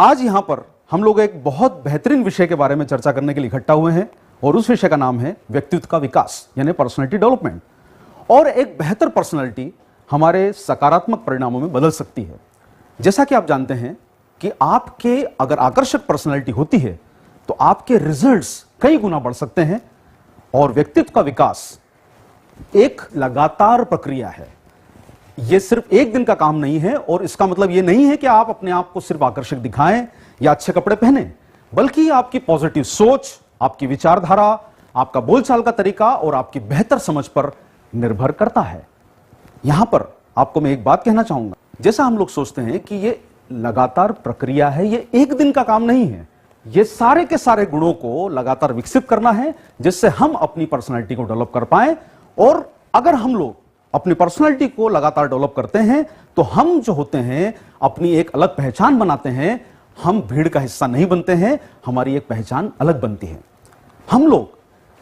आज यहां पर हम लोग एक बहुत बेहतरीन विषय के बारे में चर्चा करने के लिए इकट्ठा हुए हैं और उस विषय का नाम है व्यक्तित्व का विकास यानी पर्सनालिटी डेवलपमेंट। और एक बेहतर पर्सनालिटी हमारे सकारात्मक परिणामों में बदल सकती है। जैसा कि आप जानते हैं कि आपके अगर आकर्षक पर्सनालिटी होती है तो आपके रिजल्ट्स कई गुना बढ़ सकते हैं। और व्यक्तित्व का विकास एक लगातार प्रक्रिया है, यह सिर्फ एक दिन का काम नहीं है। और इसका मतलब यह नहीं है कि आप अपने आप को सिर्फ आकर्षक दिखाएं या अच्छे कपड़े पहने, बल्कि आपकी पॉजिटिव सोच, आपकी विचारधारा, आपका बोलचाल का तरीका और आपकी बेहतर समझ पर निर्भर करता है। यहां पर आपको मैं एक बात कहना चाहूंगा, जैसा हम लोग सोचते हैं कि यह लगातार प्रक्रिया है, यह एक दिन का काम नहीं है। ये सारे के सारे गुणों को लगातार विकसित करना है जिससे हम अपनी पर्सनालिटी को डेवलप कर पाए। और अगर हम लोग अपनी पर्सनालिटी को लगातार डेवलप करते हैं तो हम जो होते हैं अपनी एक अलग पहचान बनाते हैं। हम भीड़ का हिस्सा नहीं बनते हैं, हमारी एक पहचान अलग बनती है। हम लोग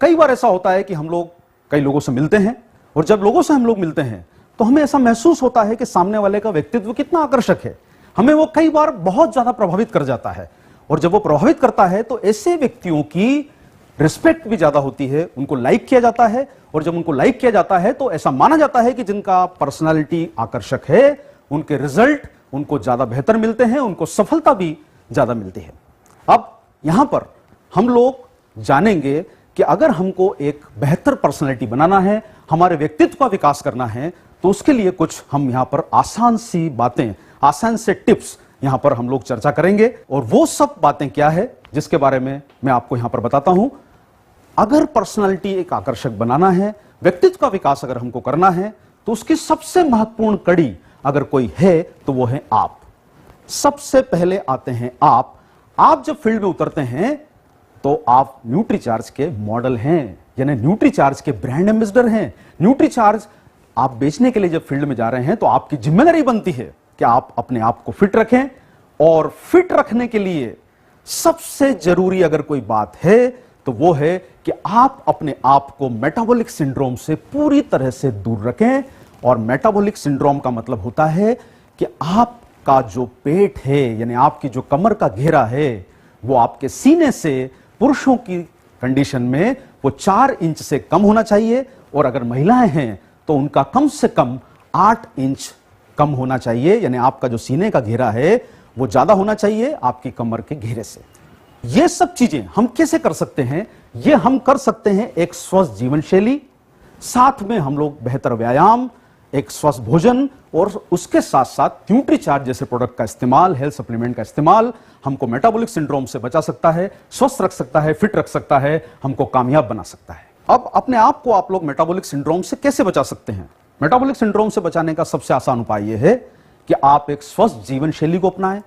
कई बार ऐसा होता है कि हम लोग कई लोगों से मिलते हैं और जब लोगों से हम लोग मिलते हैं तो हमें ऐसा महसूस होता है कि सामने वाले का व्यक्तित्व कितना आकर्षक है। हमें वो कई बार बहुत ज्यादा प्रभावित कर जाता है और जब वो प्रभावित करता है तो ऐसे व्यक्तियों की रिस्पेक्ट भी ज्यादा होती है, उनको लाइक किया जाता है। और जब उनको लाइक किया जाता है तो ऐसा माना जाता है कि जिनका पर्सनालिटी आकर्षक है उनके रिजल्ट उनको ज्यादा बेहतर मिलते हैं, उनको सफलता भी ज्यादा मिलती है। अब यहां पर हम लोग जानेंगे कि अगर हमको एक बेहतर पर्सनालिटी बनाना है, हमारे व्यक्तित्व का विकास करना है, तो उसके लिए कुछ हम यहां पर आसान सी बातें, आसान से टिप्स यहां पर हम लोग चर्चा करेंगे। और वो सब बातें क्या है जिसके बारे में मैं आपको यहां पर बताता हूं। अगर पर्सनालिटी एक आकर्षक बनाना है, व्यक्तित्व का विकास अगर हमको करना है, तो उसकी सबसे महत्वपूर्ण कड़ी अगर कोई है तो वो है आप। सबसे पहले आते हैं आप। आप जब फील्ड में उतरते हैं तो आप न्यूट्रीचार्ज के मॉडल हैं, यानी न्यूट्रीचार्ज के ब्रांड एम्बेसडर हैं। न्यूट्रीचार्ज आप बेचने के लिए जब फील्ड में जा रहे हैं तो आपकी जिम्मेदारी बनती है कि आप अपने आप को फिट रखें। और फिट रखने के लिए सबसे जरूरी अगर कोई बात है तो वो है कि आप अपने आप को मेटाबॉलिक सिंड्रोम से पूरी तरह से दूर रखें। और मेटाबॉलिक सिंड्रोम का मतलब होता है कि आपका जो पेट है, यानी आपकी जो कमर का घेरा है, वो आपके सीने से पुरुषों की कंडीशन में वो 4 इंच से कम होना चाहिए। और अगर महिलाएं हैं तो उनका कम से कम 8 इंच कम होना चाहिए, यानी आपका जो सीने का घेरा है वो ज्यादा होना चाहिए आपकी कमर के घेरे से। ये सब चीजें हम कैसे कर सकते हैं? ये हम कर सकते हैं एक स्वस्थ जीवन शैली, साथ में हम लोग बेहतर व्यायाम, एक स्वस्थ भोजन और उसके साथ साथ न्यूट्रीचार्ज जैसे प्रोडक्ट का इस्तेमाल, हेल्थ सप्लीमेंट का इस्तेमाल हमको मेटाबॉलिक सिंड्रोम से बचा सकता है, स्वस्थ रख सकता है, फिट रख सकता है, हमको कामयाब बना सकता है। अब अपने आप को आप लोग मेटाबॉलिक सिंड्रोम से कैसे बचा सकते हैं? मेटाबॉलिक सिंड्रोम से बचाने का सबसे आसान उपाय यह है कि आप एक स्वस्थ जीवन शैली को अपनाएं,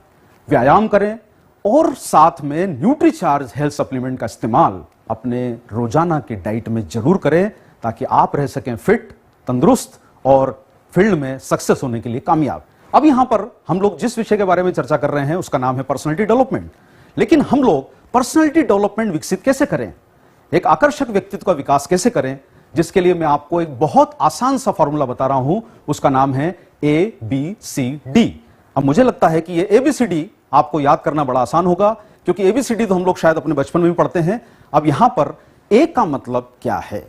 व्यायाम करें और साथ में न्यूट्रीचार्ज हेल्थ सप्लीमेंट का इस्तेमाल अपने रोजाना की डाइट में जरूर करें, ताकि आप रह सकें फिट, तंदुरुस्त और फील्ड में सक्सेस होने के लिए कामयाब। अब यहां पर हम लोग जिस विषय के बारे में चर्चा कर रहे हैं उसका नाम है पर्सनालिटी डेवलपमेंट। लेकिन हम लोग पर्सनालिटी डेवलपमेंट विकसित कैसे करें, एक आकर्षक व्यक्तित्व का विकास कैसे करें, जिसके लिए मैं आपको एक बहुत आसान सा फॉर्मूला बता रहा हूं। उसका नाम है ABCD। अब मुझे लगता है कि ये ABCD आपको याद करना बड़ा आसान होगा, क्योंकि ABCD तो हम लोग शायद अपने बचपन में भी पढ़ते हैं। अब यहां पर A का मतलब क्या है?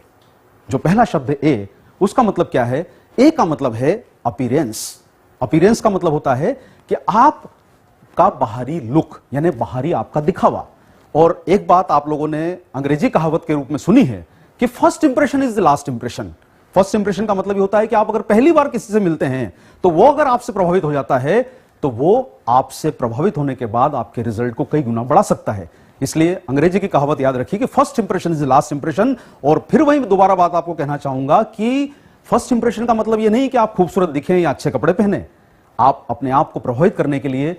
जो पहला शब्द है A, उसका मतलब क्या है? A का मतलब है अपीयरेंस। अपीयरेंस का मतलब होता है कि आपका बाहरी लुक, यानी बाहरी आपका दिखावा। और एक बात आप लोगों ने अंग्रेजी कहावत के रूप में सुनी है कि first impression is the last impression. First impression का मतलब ये होता है कि आप अगर पहली बार किसी से मिलते हैं तो वो अगर आपसे प्रभावित हो जाता है तो वो आपसे प्रभावित होने के बाद आपके रिजल्ट को कई गुना बढ़ा सकता है। इसलिए अंग्रेजी की कहावत याद रखिए कि first impression is the last impression. और फिर वही दोबारा बात आपको कहना चाहूंगा कि फर्स्ट इंप्रेशन का मतलब यह नहीं कि आप खूबसूरत दिखें या अच्छे कपड़े पहने। आप अपने आप को प्रभावित करने के लिए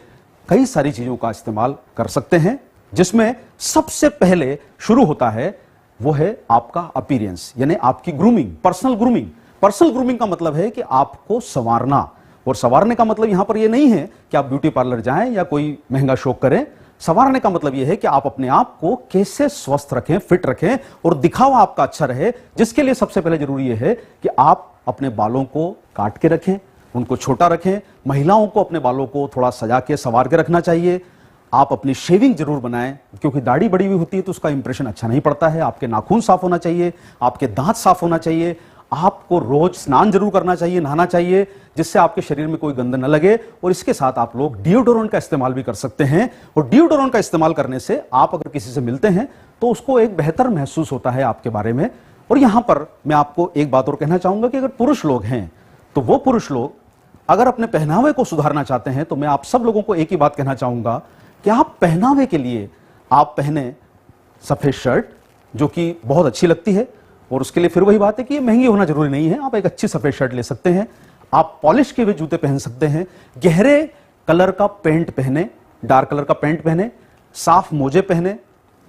कई सारी चीजों का इस्तेमाल कर सकते हैं, जिसमें सबसे पहले शुरू होता है वो है आपका अपीयरेंस, यानी आपकी grooming, personal grooming. Personal grooming का मतलब है कि आपको संवारना। और संवारने का मतलब यहां पर यह नहीं है कि आप ब्यूटी पार्लर जाएं या कोई महंगा शौक करें। संवारने का मतलब यह है कि आप अपने आप को कैसे स्वस्थ रखें, फिट रखें और दिखावा आपका अच्छा रहे। जिसके लिए सबसे पहले जरूरी यह है कि आप अपने बालों को काट के रखें, उनको छोटा रखें। महिलाओं को अपने बालों को थोड़ा सजा के, संवार के रखना चाहिए। आप अपनी शेविंग जरूर बनाएं, क्योंकि दाढ़ी बड़ी हुई होती है तो उसका इंप्रेशन अच्छा नहीं पड़ता है। आपके नाखून साफ होना चाहिए, आपके दांत साफ होना चाहिए, आपको रोज स्नान जरूर करना चाहिए, नहाना चाहिए, जिससे आपके शरीर में कोई गंध न लगे। और इसके साथ आप लोग डिओडोरेंट का इस्तेमाल भी कर सकते हैं। और डिओडोरेंट का इस्तेमाल करने से आप अगर किसी से मिलते हैं तो उसको एक बेहतर महसूस होता है आपके बारे में। और यहां पर मैं आपको एक बात और कहना चाहूंगा कि अगर पुरुष लोग हैं तो वो पुरुष लोग अगर अपने पहनावे को सुधारना चाहते हैं तो मैं आप सब लोगों को एक ही बात कहना चाहूंगा कि आप पहनावे के लिए आप पहने सफेद शर्ट, जो कि बहुत अच्छी लगती है। और उसके लिए फिर वही बात है कि ये महंगी होना जरूरी नहीं है, आप एक अच्छी सफेद शर्ट ले सकते हैं। आप पॉलिश किए हुए जूते पहन सकते हैं, गहरे कलर का पेंट पहने, डार्क कलर का पेंट पहने, साफ मोजे पहने।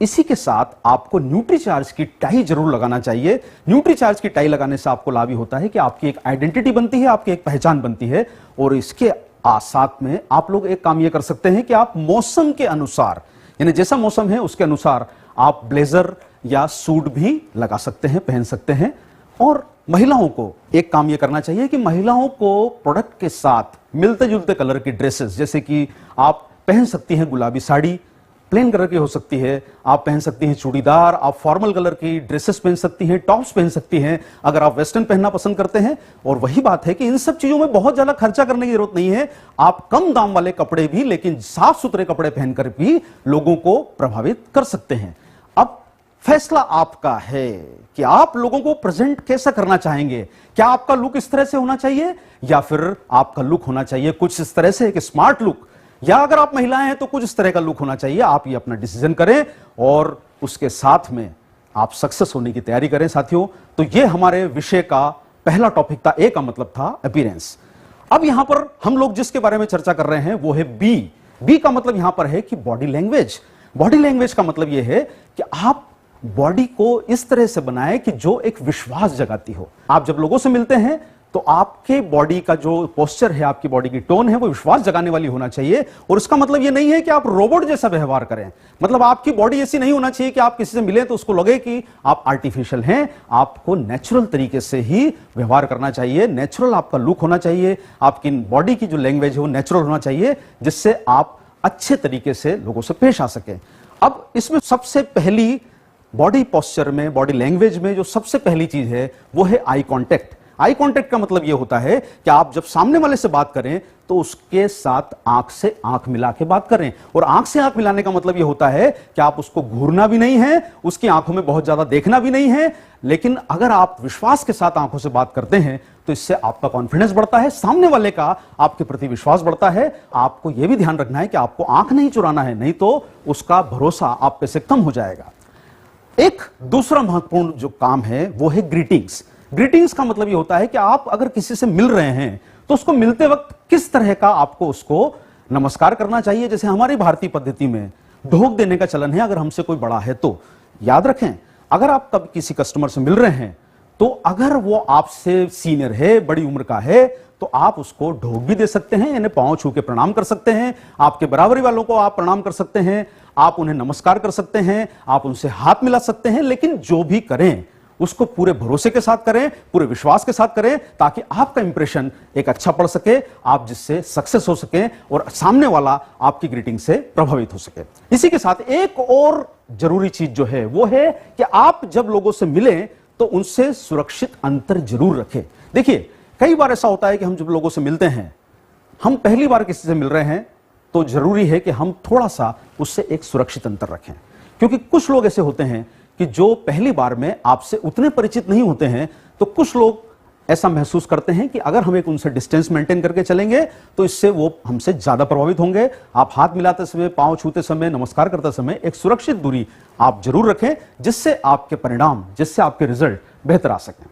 इसी के साथ आपको न्यूट्रीचार्ज की टाई जरूर लगाना चाहिए। न्यूट्रीचार्ज की टाई लगाने से आपको लाभ ही होता है कि आपकी एक आइडेंटिटी बनती है, आपकी एक पहचान बनती है। और इसके साथ में आप लोग एक काम यह कर सकते हैं कि आप मौसम के अनुसार, यानी जैसा मौसम है उसके अनुसार आप ब्लेजर या सूट भी लगा सकते हैं, पहन सकते हैं। और महिलाओं को एक काम यह करना चाहिए कि महिलाओं को प्रोडक्ट के साथ मिलते जुलते कलर की ड्रेसेस, जैसे कि आप पहन सकती हैं गुलाबी साड़ी, प्लेन कलर की हो सकती है, आप पहन सकती हैं चूड़ीदार, आप फॉर्मल कलर की ड्रेसेस पहन सकती हैं, टॉप्स पहन सकती हैं अगर आप वेस्टर्न पहनना पसंद करते हैं। और वही बात है कि इन सब चीजों में बहुत ज्यादा खर्चा करने की जरूरत नहीं है। आप कम दाम वाले कपड़े भी, लेकिन साफ सुथरे कपड़े पहनकर भी लोगों को प्रभावित कर सकते हैं। अब फैसला आपका है कि आप लोगों को प्रेजेंट कैसा करना चाहेंगे। क्या आपका लुक इस तरह से होना चाहिए या फिर आपका लुक होना चाहिए कुछ इस तरह से, एक स्मार्ट लुक, या अगर आप महिलाएं हैं तो कुछ इस तरह का लुक होना चाहिए। आप ये अपना डिसीजन करें और उसके साथ में आप सक्सेस होने की तैयारी करें साथियों। तो ये हमारे विषय का पहला टॉपिक था, ए का मतलब था अपीयरेंस। अब यहां पर हम लोग जिसके बारे में चर्चा कर रहे हैं वो है बी। बी का मतलब यहां पर है कि बॉडी लैंग्वेज। बॉडी लैंग्वेज का मतलब यह है कि आप बॉडी को इस तरह से बनाएं कि जो एक विश्वास जगाती हो। आप जब लोगों से मिलते हैं तो आपके बॉडी का जो पोस्चर है, आपकी बॉडी की टोन है, वो विश्वास जगाने वाली होना चाहिए। और इसका मतलब ये नहीं है कि आप रोबोट जैसा व्यवहार करें। मतलब आपकी बॉडी ऐसी नहीं होना चाहिए कि आप किसी से मिलें तो उसको लगे कि आप आर्टिफिशियल हैं। आपको नेचुरल तरीके से ही व्यवहार करना चाहिए, नेचुरल आपका लुक होना चाहिए, आपकी बॉडी की जो लैंग्वेज है वो नेचुरल होना चाहिए, जिससे आप अच्छे तरीके से लोगों से पेश आ सके। अब इसमें सबसे पहली बॉडी पोस्चर में, बॉडी लैंग्वेज में जो सबसे पहली चीज है वो है आई कांटेक्ट। आई कांटेक्ट का मतलब यह होता है कि आप जब सामने वाले से बात करें तो उसके साथ आंख से आंख मिला के बात करें। और आंख से आंख मिलाने का मतलब यह होता है कि आप उसको घूरना भी नहीं है, उसकी आंखों में बहुत ज्यादा देखना भी नहीं है। लेकिन अगर आप विश्वास के साथ आंखों से बात करते हैं तो इससे आपका कॉन्फिडेंस बढ़ता है, सामने वाले का आपके प्रति विश्वास बढ़ता है। आपको यह भी ध्यान रखना है कि आपको आंख नहीं चुराना है, नहीं तो उसका भरोसा आप पे से कम हो जाएगा। एक दूसरा महत्वपूर्ण जो काम है वो है ग्रीटिंग्स। ग्रीटिंग्स का मतलब ये होता है कि आप अगर किसी से मिल रहे हैं तो उसको मिलते वक्त किस तरह का आपको उसको नमस्कार करना चाहिए। जैसे हमारी भारतीय पद्धति में ढोक देने का चलन है अगर हमसे कोई बड़ा है तो। याद रखें, अगर आप कब किसी कस्टमर से मिल रहे हैं तो अगर वो आपसे सीनियर है, बड़ी उम्र का है, तो आप उसको ढोक भी दे सकते हैं, यानी पांव छू के प्रणाम कर सकते हैं। आपके बराबरी वालों को आप प्रणाम कर सकते हैं, आप उन्हें नमस्कार कर सकते हैं, आप उनसे हाथ मिला सकते हैं। लेकिन जो भी करें उसको पूरे भरोसे के साथ करें, पूरे विश्वास के साथ करें, ताकि आपका इंप्रेशन एक अच्छा पड़ सके, आप जिससे सक्सेस हो सके और सामने वाला आपकी ग्रीटिंग से प्रभावित हो सके। इसी के साथ एक और जरूरी चीज जो है वो है कि आप जब लोगों से मिलें तो उनसे सुरक्षित अंतर जरूर रखें। देखिए, कई बार ऐसा होता है कि हम जब लोगों से मिलते हैं, हम पहली बार किसी से मिल रहे हैं तो जरूरी है कि हम थोड़ा सा उससे एक सुरक्षित अंतर रखें। क्योंकि कुछ लोग ऐसे होते हैं कि जो पहली बार में आपसे उतने परिचित नहीं होते हैं, तो कुछ लोग ऐसा महसूस करते हैं कि अगर हम एक उनसे डिस्टेंस मेंटेन करके चलेंगे तो इससे वो हमसे ज्यादा प्रभावित होंगे। आप हाथ मिलाते समय, पांव छूते समय, नमस्कार करते समय एक सुरक्षित दूरी आप जरूर रखें, जिससे आपके परिणाम, जिससे आपके रिजल्ट बेहतर आ सकें।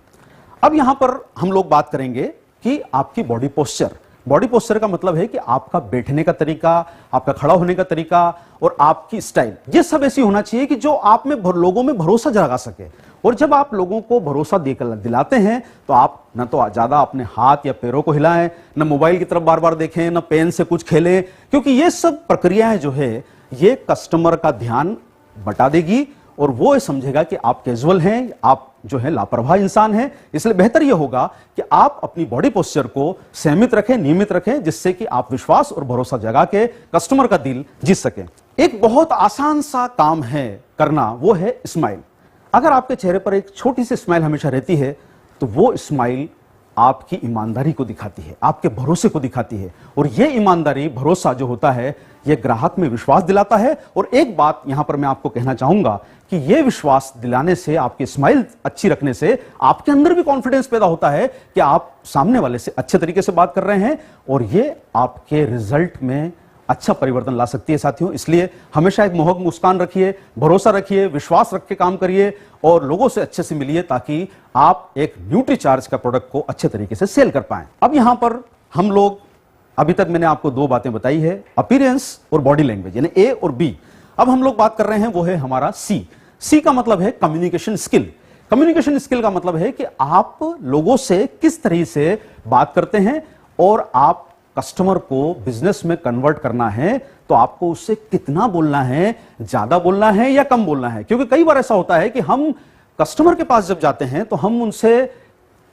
अब यहां पर हम लोग बात करेंगे कि आपकी बॉडी पोस्चर। बॉडी पोस्चर का मतलब है कि आपका बैठने का तरीका, आपका खड़ा होने का तरीका और आपकी स्टाइल, ये सब ऐसी होना चाहिए कि जो आप में लोगों में भरोसा जगा सके। और जब आप लोगों को भरोसा देकर दिलाते हैं तो आप न तो ज्यादा अपने हाथ या पैरों को हिलाएं, न मोबाइल की तरफ बार बार देखें, न पेन से कुछ खेलें, क्योंकि ये सब प्रक्रियाएं जो है ये कस्टमर का ध्यान बटा देगी और वो समझेगा कि आप कैजुअल हैं, आप जो है लापरवाह इंसान हैं। इसलिए बेहतर यह होगा कि आप अपनी बॉडी पोस्चर को संयमित रखें, नियमित रखें, जिससे कि आप विश्वास और भरोसा जगा के कस्टमर का दिल जीत सकें। एक बहुत आसान सा काम है करना, वो है स्माइल। अगर आपके चेहरे पर एक छोटी सी स्माइल हमेशा रहती है तो वो स्माइल आपकी ईमानदारी को दिखाती है, आपके भरोसे को दिखाती है। और यह ईमानदारी, भरोसा जो होता है, यह ग्राहक में विश्वास दिलाता है। और एक बात यहां पर मैं आपको कहना चाहूंगा कि यह विश्वास दिलाने से, आपकी स्माइल अच्छी रखने से आपके अंदर भी कॉन्फिडेंस पैदा होता है कि आप सामने वाले से अच्छे तरीके से बात कर रहे हैं, और यह आपके रिजल्ट में अच्छा परिवर्तन ला सकती है साथियों। इसलिए हमेशा एक मोहक मुस्कान रखिए, भरोसा रखिए, विश्वास रख के काम करिए और लोगों से अच्छे से मिलिए, ताकि आप एक न्यूट्रीचार्ज का प्रोडक्ट को अच्छे तरीके से सेल कर पाएं। अब यहां पर हम लोग, अभी तक मैंने आपको दो बातें बताई है, अपीयरेंस और बॉडी लैंग्वेज, यानी ए और बी। अब हम लोग बात कर रहे हैं, वो है हमारा सी। सी का मतलब है कम्युनिकेशन स्किल। कम्युनिकेशन स्किल का मतलब है कि आप लोगों से किस तरह से बात करते हैं, और आप कस्टमर को बिजनेस में कन्वर्ट करना है तो आपको उससे कितना बोलना है, ज्यादा बोलना है या कम बोलना है। क्योंकि कई बार ऐसा होता है कि हम कस्टमर के पास जब जाते हैं तो हम उनसे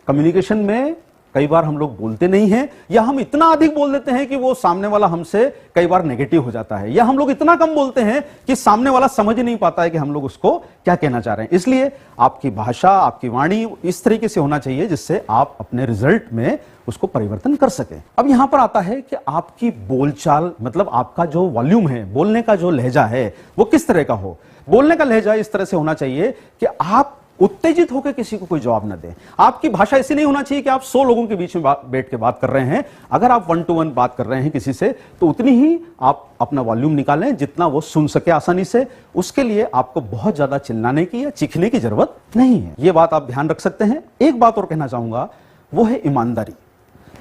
कम्युनिकेशन में कई बार हम लोग बोलते नहीं हैं, या हम इतना अधिक बोल देते हैं कि वो सामने वाला हमसे कई बार नेगेटिव हो जाता है, या हम लोग इतना कम बोलते हैं कि सामने वाला समझ ही नहीं पाता है कि हम लोग उसको क्या कहना चाह रहे हैं। इसलिए आपकी भाषा, आपकी वाणी इस तरीके से होना चाहिए जिससे आप अपने रिजल्ट में उसको परिवर्तन कर सकें। अब यहां पर आता है कि आपकी बोलचाल, मतलब आपका जो वॉल्यूम है, बोलने का जो लहजा है, वो किस तरह का हो। बोलने का लहजा इस तरह से होना चाहिए कि आप उत्तेजित होकर किसी को कोई जवाब न दें। आपकी भाषा ऐसी नहीं होना चाहिए कि आप 100 लोगों के बीच में बैठ के बात कर रहे हैं। अगर आप 1 to 1 बात कर रहे हैं किसी से, तो उतनी ही आप अपना वॉल्यूम निकालें जितना वो सुन सके आसानी से। उसके लिए आपको बहुत ज्यादा चिल्लाने की या चीखने की जरूरत नहीं है। यह बात आप ध्यान रख सकते हैं। एक बात और कहना चाहूंगा, वो है ईमानदारी।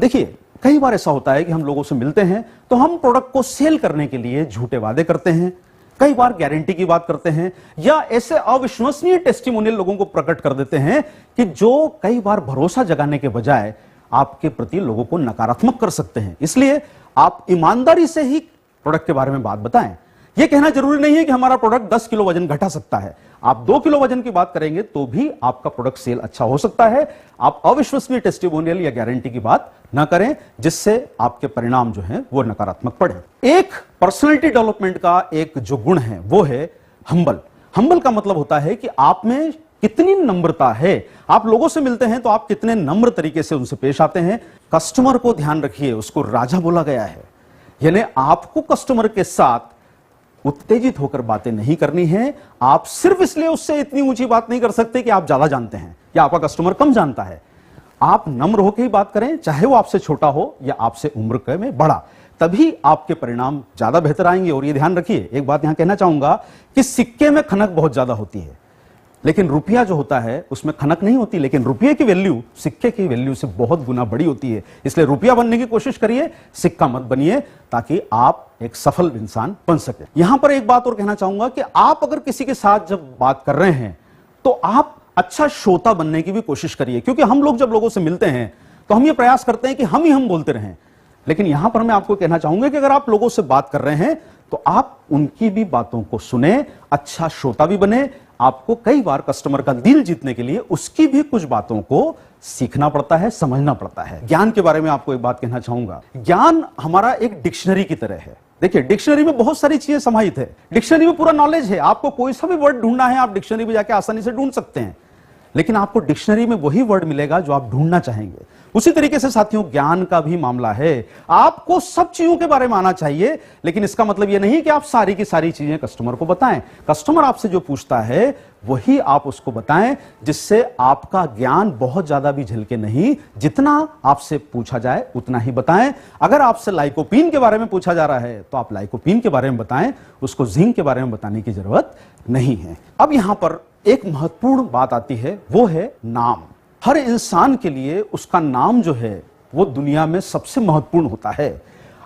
देखिए, कई बार ऐसा होता है कि हम लोगों से मिलते हैं तो हम प्रोडक्ट को सेल करने के लिए झूठे वादे करते हैं, कई बार गारंटी की बात करते हैं, या ऐसे अविश्वसनीय टेस्टिमोनियल लोगों को प्रकट कर देते हैं कि जो कई बार भरोसा जगाने के बजाय आपके प्रति लोगों को नकारात्मक कर सकते हैं। इसलिए आप ईमानदारी से ही प्रोडक्ट के बारे में बात बताएं। यह कहना जरूरी नहीं है कि हमारा प्रोडक्ट 10 किलो वजन घटा सकता है। आप 2 किलो वजन की बात करेंगे तो भी आपका प्रोडक्ट सेल अच्छा हो सकता है। आप अविश्वसनीय टेस्टिमोनियल या गारंटी की बात ना करें जिससे आपके परिणाम जो हैं वो नकारात्मक पड़े। एक पर्सनालिटी डेवलपमेंट का एक जो गुण है वो है हम्बल। हम्बल का मतलब होता है कि आप में कितनी नम्रता है। आप लोगों से मिलते हैं तो आप कितने नम्र तरीके से उनसे पेश आते हैं। कस्टमर को ध्यान रखिए, उसको राजा बोला गया है, यानी आपको कस्टमर के साथ उत्तेजित होकर बातें नहीं करनी है। आप सिर्फ इसलिए उससे इतनी ऊंची बात नहीं कर सकते कि आप ज्यादा जानते हैं या आपका कस्टमर कम जानता है। आप नम्र होकर ही बात करें, चाहे वो आपसे छोटा हो या आपसे उम्र में बड़ा, तभी आपके परिणाम ज्यादा बेहतर आएंगे। और ये ध्यान रखिए, एक बात यहां कहना चाहूंगा कि सिक्के में खनक बहुत ज्यादा होती है, लेकिन रुपया जो होता है उसमें खनक नहीं होती। लेकिन रुपये की वैल्यू सिक्के की वैल्यू से बहुत गुना बड़ी होती है। इसलिए रुपया बनने की कोशिश करिए, सिक्का मत बनिए, ताकि आप एक सफल इंसान बन सके। यहां पर एक बात और कहना चाहूंगा कि आप अगर किसी के साथ जब बात कर रहे हैं तो आप अच्छा श्रोता बनने की भी कोशिश करिए। क्योंकि हम लोग जब लोगों से मिलते हैं तो हम ये प्रयास करते हैं कि हम बोलते रहें, लेकिन यहां पर मैं आपको कहना चाहूंगा कि अगर आप लोगों से बात कर रहे हैं तो आप उनकी भी बातों को सुने, अच्छा श्रोता भी बने। आपको कई बार कस्टमर का दिल जीतने के लिए उसकी भी कुछ बातों को सीखना पड़ता है, समझना पड़ता है। ज्ञान के बारे में आपको एक बात कहना चाहूंगा। ज्ञान हमारा एक डिक्शनरी की तरह है। देखिए, डिक्शनरी में बहुत सारी चीजें समाहित है। डिक्शनरी में पूरा नॉलेज है। आपको कोई सा भी वर्ड ढूंढना है, आप डिक्शनरी में जाके आसानी से ढूंढ सकते हैं, लेकिन आपको डिक्शनरी में वही वर्ड मिलेगा जो आप ढूंढना चाहेंगे। उसी तरीके से साथियों, ज्ञान का भी मामला है। आपको सब चीजों के बारे में आना चाहिए, लेकिन इसका मतलब यह नहीं कि आप सारी की सारी चीजें कस्टमर को बताएं। कस्टमर आपसे जो पूछता है वही आप उसको बताएं, जिससे आपका ज्ञान बहुत ज्यादा भी झलके नहीं। जितना आपसे पूछा जाए उतना ही बताएं। अगर आपसे लाइकोपीन के बारे में पूछा जा रहा है तो आप लाइकोपीन के बारे में बताएं, उसको जिंक के बारे में बताने की जरूरत नहीं है। अब यहां पर एक महत्वपूर्ण बात आती है, वो है नाम। हर इंसान के लिए उसका नाम जो है वो दुनिया में सबसे महत्वपूर्ण होता है।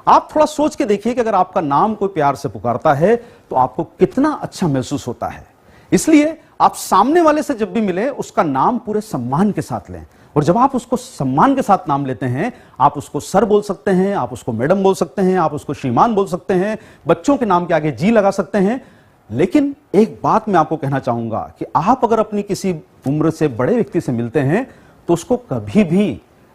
आप थोड़ा सोच के देखिए कि अगर आपका नाम कोई प्यार से पुकारता है तो आपको कितना अच्छा महसूस होता है। इसलिए आप सामने वाले से जब भी मिले उसका नाम पूरे सम्मान के साथ लें। और जब आप उसको सम्मान के साथ नाम लेते हैं, आप उसको सर बोल सकते हैं, आप उसको मैडम बोल सकते हैं, आप उसको श्रीमान बोल सकते हैं, बच्चों के नाम के आगे जी लगा सकते हैं। लेकिन एक बात मैं आपको कहना चाहूंगा कि आप अगर अपनी किसी उम्र से बड़े व्यक्ति से मिलते हैं तो उसको कभी भी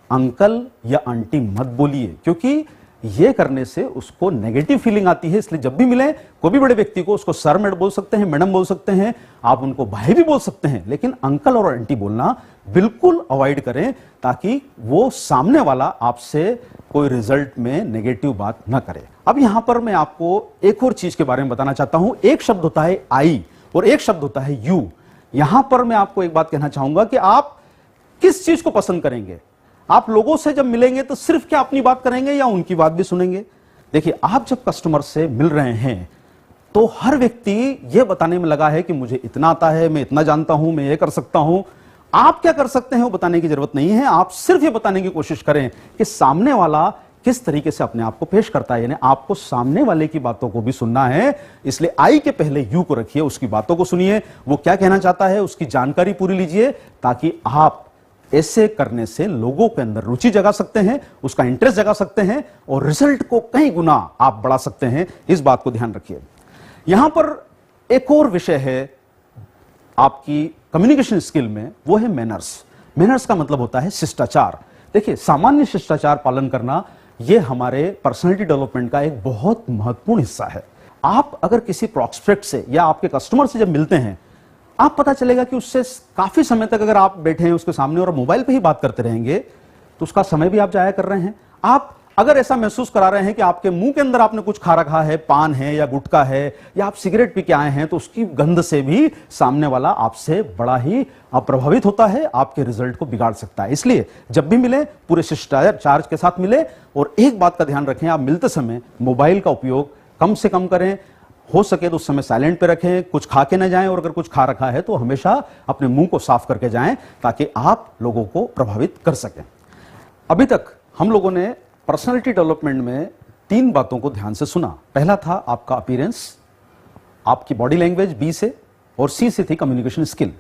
अंकल या आंटी मत बोलिए, क्योंकि ये करने से उसको नेगेटिव फीलिंग आती है। इसलिए जब भी मिले कोई भी बड़े व्यक्ति को, उसको सर मैडम बोल सकते हैं, मैडम बोल सकते हैं, आप उनको भाई भी बोल सकते हैं, लेकिन अंकल और आंटी बोलना बिल्कुल अवॉइड करें, ताकि वो सामने वाला आपसे कोई रिजल्ट में नेगेटिव बात ना करे। अब यहां पर मैं आपको एक और चीज के बारे में बताना चाहता हूं। एक शब्द होता है आई और एक शब्द होता है यू। यहां पर मैं आपको एक बात कहना चाहूंगा कि आप किस चीज को पसंद करेंगे। आप लोगों से जब मिलेंगे तो सिर्फ क्या अपनी बात करेंगे या उनकी बात भी सुनेंगे? देखिए, आप जब कस्टमर से मिल रहे हैं तो हर व्यक्ति यह बताने में लगा है कि मुझे इतना आता है, मैं इतना जानता हूं, मैं ये कर सकता हूं। आप क्या कर सकते हैं वो बताने की जरूरत नहीं है। आप सिर्फ ये बताने की कोशिश करें कि सामने वाला किस तरीके से अपने आप को पेश करता है। यानी आपको सामने वाले की बातों को भी सुनना है। इसलिए आई के पहले यू को रखिए, उसकी बातों को सुनिए, वो क्या कहना चाहता है उसकी जानकारी पूरी लीजिए, ताकि आप ऐसे करने से लोगों के अंदर रुचि जगा सकते हैं, उसका इंटरेस्ट जगा सकते हैं और रिजल्ट को कई गुना आप बढ़ा सकते हैं। इस बात को ध्यान रखिए। यहां पर एक और विषय है आपकी कम्युनिकेशन स्किल में, वो है मैनर्स। मैनर्स का मतलब होता है शिष्टाचार। देखिए, सामान्य शिष्टाचार पालन करना यह हमारे पर्सनालिटी डेवलपमेंट का एक बहुत महत्वपूर्ण हिस्सा है। आप अगर किसी प्रॉस्पेक्ट से या आपके कस्टमर से जब मिलते हैं, आप पता चलेगा कि उससे काफी समय तक अगर आप बैठे हैं उसके सामने और मोबाइल पे ही बात करते रहेंगे तो उसका समय भी आप जाया कर रहे हैं। आप अगर ऐसा महसूस करा रहे हैं कि आपके मुंह के अंदर आपने कुछ खा रखा है, पान है या गुटखा है या आप सिगरेट पी के आए हैं, तो उसकी गंध से भी सामने वाला आपसे बड़ा ही अप्रभावित होता है, आपके रिजल्ट को बिगाड़ सकता है। इसलिए जब भी मिले पूरे शिष्टाचार के साथ मिले। और एक बात का ध्यान रखें, आप मिलते समय मोबाइल का उपयोग कम से कम करें। हो सके तो उस समय साइलेंट पे रखें, कुछ खा के ना जाएं, और अगर कुछ खा रखा है तो हमेशा अपने मुंह को साफ करके जाएं, ताकि आप लोगों को प्रभावित कर सकें। अभी तक हम लोगों ने पर्सनालिटी डेवलपमेंट में 3 बातों को ध्यान से सुना। पहला था आपका अपीयरेंस, आपकी बॉडी लैंग्वेज बी से, और सी से थी कम्युनिकेशन स्किल।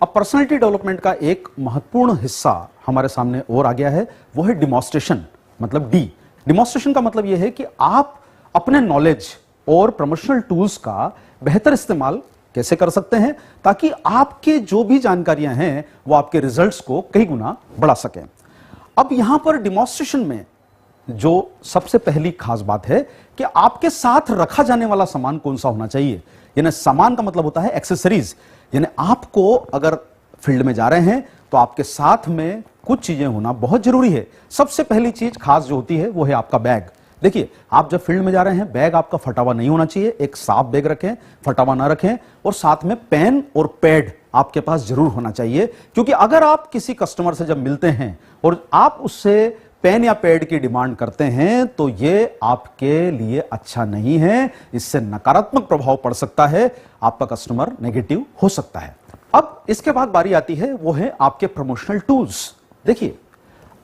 अब पर्सनालिटी डेवलपमेंट का एक महत्वपूर्ण हिस्सा हमारे सामने और आ गया है, वो है डिमॉन्स्ट्रेशन, मतलब डी। डिमॉन्स्ट्रेशन का मतलब यह है कि आप अपने नॉलेज और प्रमोशनल टूल्स का बेहतर इस्तेमाल कैसे कर सकते हैं, ताकि आपके जो भी जानकारियां हैं वो आपके रिजल्ट्स को कई गुना बढ़ा सकें। अब यहां पर डिमॉन्स्ट्रेशन में जो सबसे पहली खास बात है कि आपके साथ रखा जाने वाला सामान कौन सा होना चाहिए। यानी सामान का मतलब होता है एक्सेसरीज। यानी आपको अगर फील्ड में जा रहे हैं तो आपके साथ में कुछ चीजें होना बहुत जरूरी है। सबसे पहली चीज खास जो होती है वो है आपका बैग। देखिए, आप जब फील्ड में जा रहे हैं, बैग आपका फटा हुआ नहीं होना चाहिए। एक साफ बैग रखें, फटा हुआ ना रखें, और साथ में पेन और पैड आपके पास जरूर होना चाहिए। क्योंकि अगर आप किसी कस्टमर से जब मिलते हैं और आप उससे पेन या पैड की डिमांड करते हैं, तो यह आपके लिए अच्छा नहीं है। इससे नकारात्मक प्रभाव पड़ सकता है, आपका कस्टमर नेगेटिव हो सकता है। अब इसके बाद बारी आती है, वो है आपके प्रमोशनल टूल्स। देखिए,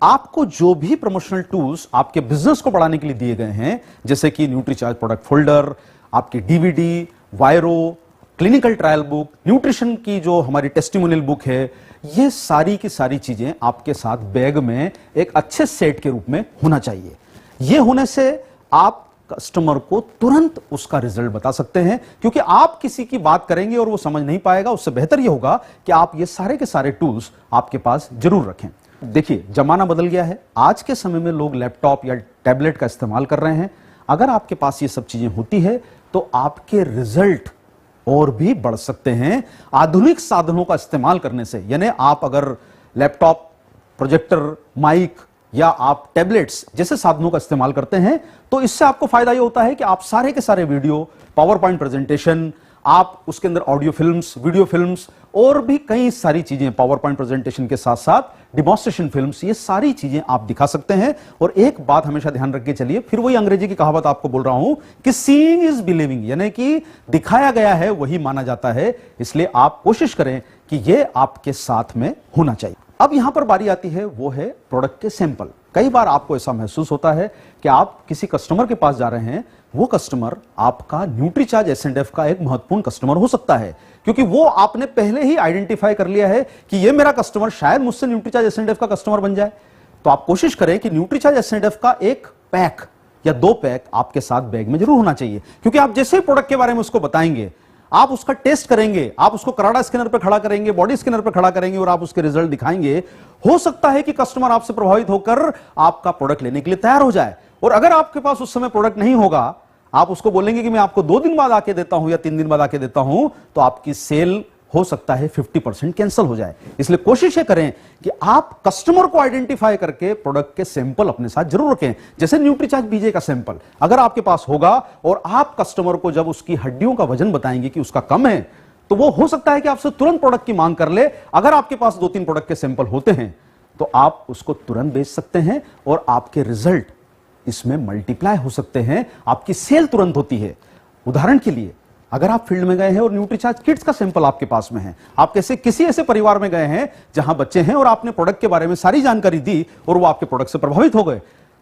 आपको जो भी प्रमोशनल टूल्स आपके बिजनेस को बढ़ाने के लिए दिए गए हैं, जैसे कि न्यूट्रीचार्ज प्रोडक्ट फोल्डर, आपकी डीवीडी, वायरो, क्लिनिकल ट्रायल बुक, न्यूट्रिशन की जो हमारी टेस्टिमोनियल बुक है, ये सारी की सारी चीजें आपके साथ बैग में एक अच्छे सेट के रूप में होना चाहिए। ये होने से आप कस्टमर को तुरंत उसका रिजल्ट बता सकते हैं, क्योंकि आप किसी की बात करेंगे और वो समझ नहीं पाएगा। उससे बेहतर यह होगा कि आप ये सारे के सारे टूल्स आपके पास जरूर रखें। देखिए, जमाना बदल गया है। आज के समय में लोग लैपटॉप या टैबलेट का इस्तेमाल कर रहे हैं। अगर आपके पास ये सब चीजें होती है तो आपके रिजल्ट और भी बढ़ सकते हैं आधुनिक साधनों का इस्तेमाल करने से। यानी आप अगर लैपटॉप, प्रोजेक्टर, माइक या आप टैबलेट्स जैसे साधनों का इस्तेमाल करते हैं, तो इससे आपको फायदा यह होता है कि आप सारे के सारे वीडियो, पावर पॉइंट प्रेजेंटेशन, आप उसके अंदर ऑडियो फिल्म्स, वीडियो फिल्म्स और भी कई सारी चीजें, पावर पॉइंट प्रेजेंटेशन के साथ साथ डिमॉन्स्ट्रेशन फिल्म्स, ये सारी चीजें आप दिखा सकते हैं। और एक बात हमेशा ध्यान रख के चलिए, फिर वही अंग्रेजी की कहावत आपको बोल रहा हूं कि सीइंग इज बिलीविंग, यानी कि दिखाया गया है वही माना जाता है। इसलिए आप कोशिश करें कि यह आपके साथ में होना चाहिए। अब यहां पर बारी आती है, वो है प्रोडक्ट के सैंपल। कई बार आपको ऐसा महसूस होता है कि आप किसी कस्टमर के पास जा रहे हैं, वो कस्टमर आपका न्यूट्रीचार्ज एस&एफ का एक महत्वपूर्ण कस्टमर हो सकता है, क्योंकि वो आपने पहले ही आइडेंटिफाई कर लिया है कि ये मेरा कस्टमर शायद मुझसे न्यूट्रीचार्ज एस&एफ का कस्टमर बन जाए। तो आप कोशिश करें कि न्यूट्रीचार्ज एस&एफ का एक पैक या 2 पैक आपके साथ बैग में जरूर होना चाहिए, क्योंकि आप जैसे प्रोडक्ट के बारे में उसको बताएंगे, आप उसका टेस्ट करेंगे, आप उसको कराडा स्कैनर पर खड़ा करेंगे, बॉडी स्कैनर पर खड़ा करेंगे और आप उसके रिजल्ट दिखाएंगे, हो सकता है कि कस्टमर आपसे प्रभावित होकर आपका प्रोडक्ट लेने के लिए तैयार हो जाए। और अगर आपके पास उस समय प्रोडक्ट नहीं होगा, आप उसको बोलेंगे कि मैं आपको 2 दिन बाद आके देता हूं या 3 दिन बाद आके देता हूं, तो आपकी सेल हो सकता है 50% कैंसिल हो जाए। इसलिए कोशिश ये करें कि आप कस्टमर को आइडेंटिफाई करके प्रोडक्ट के सैंपल अपने साथ जरूर रखें। जैसे न्यूट्रीचार्ज बीजे का सैंपल अगर आपके पास होगा और आप कस्टमर को जब उसकी हड्डियों का वजन बताएंगे कि उसका कम है, तो वो हो सकता है कि आपसे तुरंत प्रोडक्ट की मांग कर ले। अगर आपके पास 2-3 प्रोडक्ट के सैंपल होते हैं तो आप उसको तुरंत बेच सकते हैं और आपके रिजल्ट इसमें मल्टीप्लाई हो सकते हैं, आपकी सेल तुरंत होती है। उदाहरण के लिए अगर आप फील्ड में गए हैं और न्यूट्रीचार्ज किड्स का सैंपल आपके पास में है, आप किसी ऐसे परिवार में गए हैं जहां बच्चे हैं और आपने प्रोडक्ट के बारे में सारी जानकारी दी और वो आपके प्रोडक्ट से प्रभावित हो गए,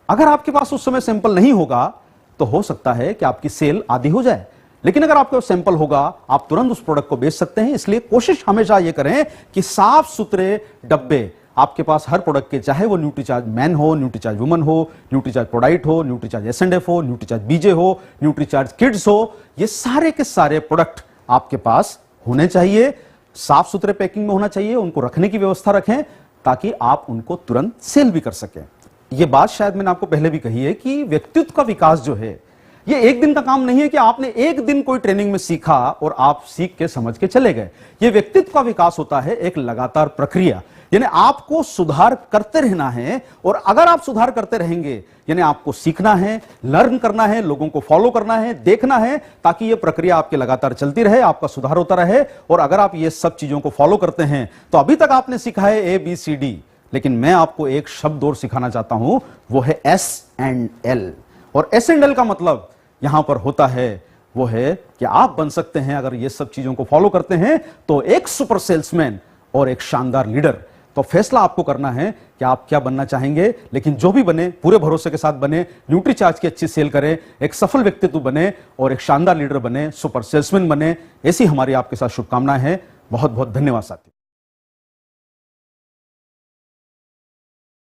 अगर आपके पास उस समय सैंपल नहीं होगा तो हो सकता है कि आपकी सेल आधी हो जाए। लेकिन अगर आपके पास सैंपल होगा, आप तुरंत उस प्रोडक्ट को बेच सकते हैं। इसलिए कोशिश हमेशा यह करें कि साफ सुथरे डब्बे आपके पास हर प्रोडक्ट के, चाहे वो न्यूट्रीचार्ज मैन हो, न्यूट्रीचार्ज वुमन हो, न्यूट्रीचार्ज प्रोडाइट हो, न्यूट्रीचार्ज एस&एफ हो, न्यूट्रीचार्ज बीजे हो, न्यूट्रीचार्ज किड्स हो, ये सारे के सारे प्रोडक्ट आपके पास होने चाहिए। साफ सुथरे पैकिंग में होना चाहिए, उनको रखने की व्यवस्था रखें ताकि आप उनको तुरंत सेल भी कर सकें। यह बात शायद मैंने आपको पहले भी कही है कि व्यक्तित्व का विकास जो है, ये एक दिन का काम नहीं है कि आपने एक दिन कोई ट्रेनिंग में सीखा और आप सीख के समझ के चले गए। ये व्यक्तित्व का विकास होता है एक लगातार प्रक्रिया, यानी आपको सुधार करते रहना है। और अगर आप सुधार करते रहेंगे, यानी आपको सीखना है, लर्न करना है, लोगों को फॉलो करना है, देखना है, ताकि यह प्रक्रिया आपके लगातार चलती रहे, आपका सुधार होता रहे। और अगर आप ये सब चीजों को फॉलो करते हैं तो अभी तक आपने सीखा है ABCD, लेकिन मैं आपको एक शब्द और सिखाना चाहता हूं, वो है S&L। और S&L का मतलब यहां पर होता है, वो है कि आप बन सकते हैं, अगर ये सब चीजों को फॉलो करते हैं, तो एक सुपर सेल्समैन और एक शानदार लीडर। तो फैसला आपको करना है कि आप क्या बनना चाहेंगे, लेकिन जो भी बने पूरे भरोसे के साथ बने, न्यूट्रीचार्ज की अच्छी सेल करें, एक सफल व्यक्तित्व बने और एक शानदार लीडर बने, सुपर सेल्समैन बने। ऐसी हमारी आपके साथ शुभकामनाएं हैं। बहुत बहुत धन्यवाद साथी।